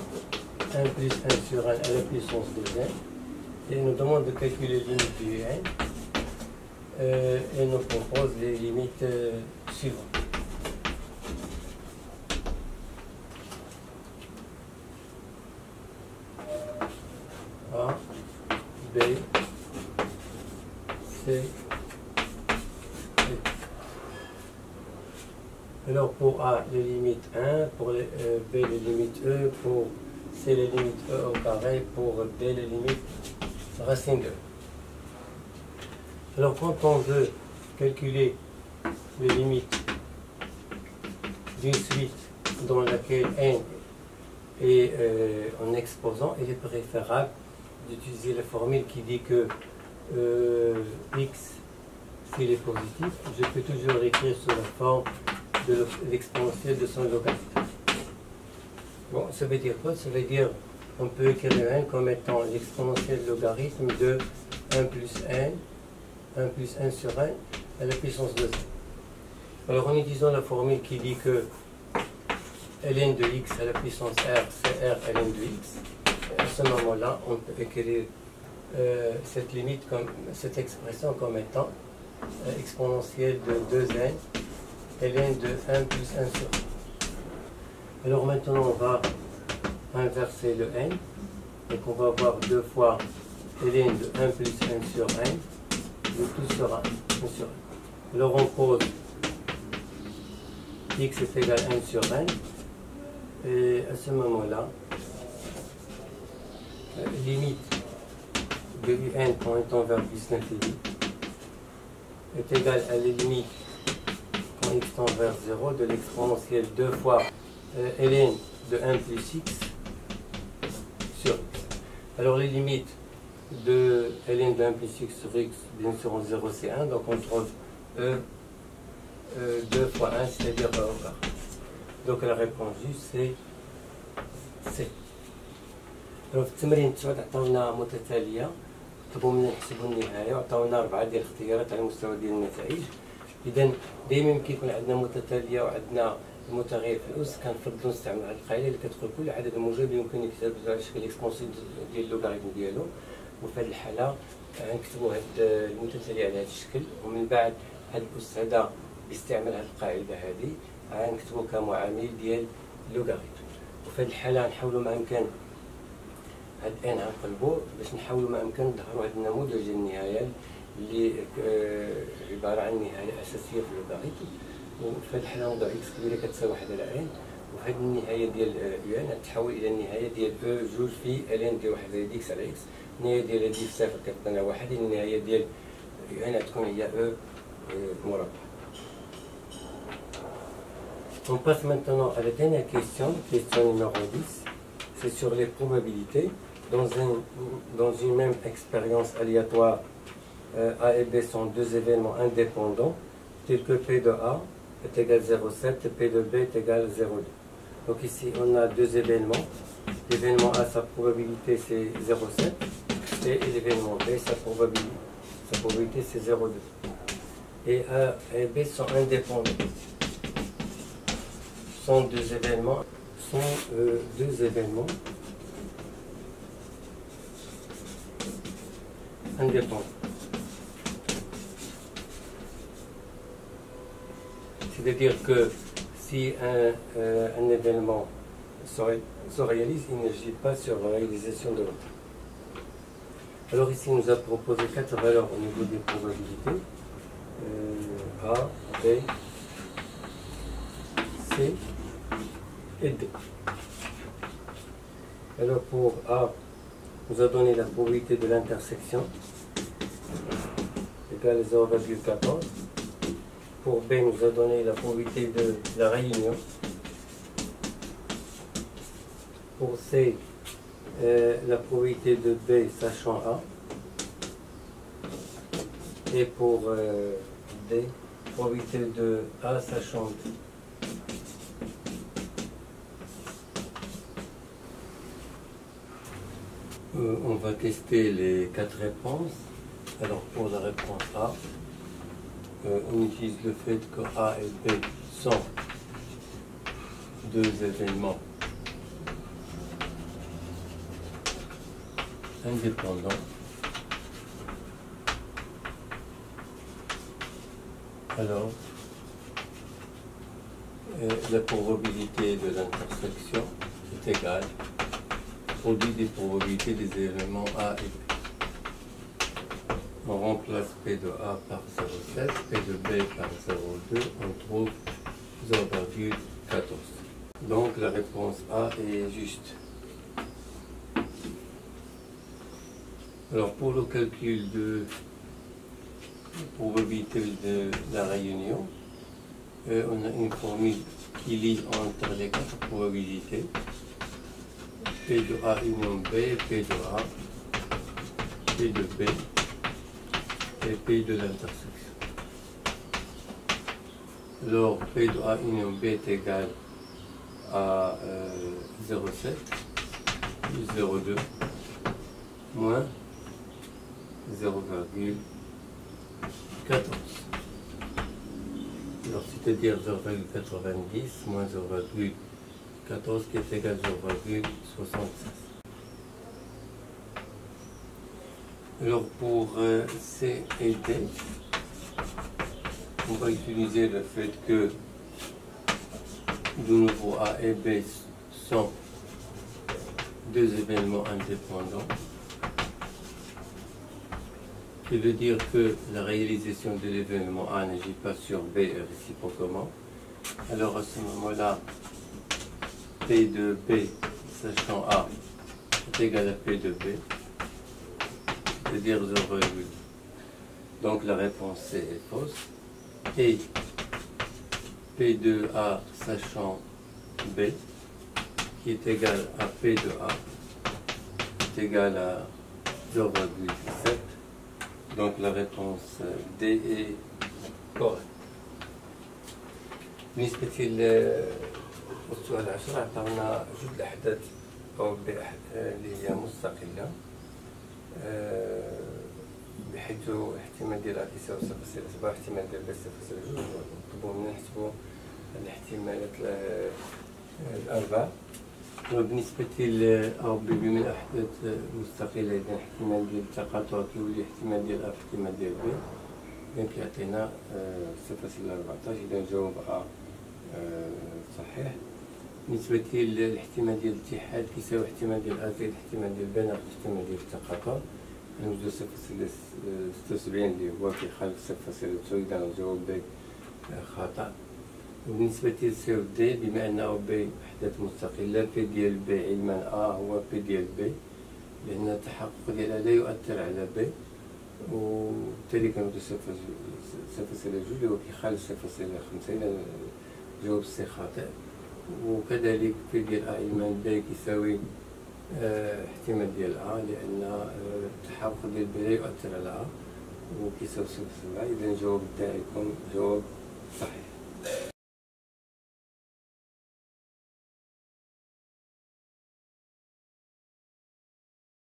à 1 plus 1 sur 1 à la puissance de n. Et il nous demande de calculer les limites du UN. Et nous propose les limites suivantes. A, B, C, D. Alors pour A, les limites 1, pour B, les limites E, pour C, les limites E au carré, pour D, les limites racine de E. Alors quand on veut calculer les limites d'une suite dans laquelle n est en exposant, il est préférable d'utiliser la formule qui dit que x, s'il est positif, je peux toujours écrire sous la forme de l'exponentielle de son logarithme. Bon, ça veut dire quoi? Ça veut dire on peut écrire n comme étant l'exponentielle logarithme de 1 plus 1 sur 1 à la puissance de 5. Alors en utilisant la formule qui dit que ln de x à la puissance r, c'est r ln de x, à ce moment-là, on peut écrire cette limite, cette expression comme étant exponentielle de 2n ln de 1 plus 1 sur 1. Alors maintenant, on va inverser le n. Donc on va avoir 2 fois ln de 1 plus 1 sur 1. Le tout sera 1 sur 1. Alors on pose x est égal à 1 sur 1. Et à ce moment-là, limite de un quand étant vers plus l'infini est égale à la limite quand x tend vers 0 de l'exponentielle 2 fois ln de 1 plus x sur x. Alors les limites de ln de 1 plus x sur x, bien sûr en 0 c'est 1, donc on trouve e 2 fois 1, c'est-à-dire e au carré. Donc la réponse juste c'est C. Alors في التمرين 9 عطاونا متتالية، طلبوا منا نحسبوا النهاية وعطاونا 4 ديال الاختيارات على مستوى ديال النتائج. إذا دائما كيكون عندنا متتالية وعندنا المتغير في الأس كنفضلوا نستعملوا هذه القاعدة اللي كتقول كل عدد موجب يمكن يكتب على شكل اكسبونسيال ديال اللوغاريتم ديالو، وفي هذه الحالة غنكتبوا هذه المتتالية على هذا الشكل، ومن بعد هذا الأس هذا يستعمل هذه القاعده هذه غنكتبو كمعامل ديال لوغاريتم. وفي هذه الحاله نحاولوا ما امكن هاد ان غنقلبو باش نحاولوا ما امكن نظهروا هذا النموذج ديال النهايه اللي عباره عن نهايه اساسيه في اللوغاريتم. وفي هذه الحاله نوضع اكس كبيره كتساوي 1 على ان، وفي هذه النهايه ديال يو ان غتتحول الى النهايه ديال او جوج في الان ديال 1 زائد اكس على اكس. النهايه ديال دي في صفر كتكون 1، النهايه ديال يو ان غتكون هي او مربع. On passe maintenant à la dernière question, question numéro 10. C'est sur les probabilités. Dans une même expérience aléatoire, A et B sont deux événements indépendants, tels que P de A est égal à 0,7 et P de B est égal à 0,2. Donc ici, on a deux événements. L'événement A, sa probabilité, c'est 0,7. Et l'événement B, sa probabilité, c'est 0,2. Et A et B sont indépendants. Sont deux événements indépendants. C'est-à-dire que si un événement se réalise, il n'agit pas sur la réalisation de l'autre. Alors ici, il nous a proposé 4 valeurs au niveau des probabilités. A, B, C et D. Alors pour A, nous a donné la probabilité de l'intersection égale à 0,14. Pour B, nous a donné la probabilité de la réunion. Pour C, la probabilité de B sachant A. Et pour D, probabilité de A sachant D. On va tester les 4 réponses. Alors pour la réponse A, on utilise le fait que A et B sont deux événements indépendants. Alors, la probabilité de l'intersection est égale au produit des probabilités des événements A et B. On remplace P de A par 0,7, P de B par 0,2, on trouve 0,14. Donc la réponse A est juste. Alors pour le calcul de probabilité de la réunion, on a une formule qui lie entre les 4 probabilités. P de A union B, P de A, P de B et P de l'intersection. Alors P de A union B est égal à 0,7 plus 0,2 moins 0,14. Alors c'est-à-dire 0,90 moins 0,14 qui est égal à 0,76. Alors pour C et D, on va utiliser le fait que de nouveau A et B sont deux événements indépendants, qui veut dire que la réalisation de l'événement A n'agit pas sur B réciproquement. Alors à ce moment-là, P de B sachant A est égal à P de B, c'est-à-dire 0,8. Donc la réponse C est fausse. Et P de A sachant B, qui est égal à P de A, est égal à 0,7. Donc la réponse D est correcte. بالنسبة للسؤال 10 عطاونا جوج الأحداث أو اللي هي مستقلة بحيث احتمال ديال أ يساوي 0.7 واحتمال ديال ب 0.2 نطلبوا منا نحسبوا الاحتمالات الأربع. وبالنسبة لأ B من أحداث مستقلة إذا احتمال ديال التقاطع كيولي احتمال ديال أ في احتمال ديال B، إذا كيعطينا 0.14. إذا الجواب صحيح. بالنسبة للاحتمال ديال الاتحاد كيساوي احتمال ديال زائد احتمال ديال ناقص احتمال ديال التقاطع، غنوجدو 0.76 اللي هو كيخالف 0.9. إذا الجواب ب خطأ. وبالنسبة لسيو دي، بما أنه ب وحدات مستقلة، بي ديال ب علما هو بي ديال ب، لأن التحقق ديالها لا يؤثر على ب، وبالتالي كنوجدو 0.2 اللي هو كيخالف 0.5. إذا الجواب سي خاطئ. وكذلك بي ديال علما ب كيساوي احتمال ديال لأن التحقق ديال ب لا يؤثر على وكيساوي 0.7. إذا الجواب تاعكم جواب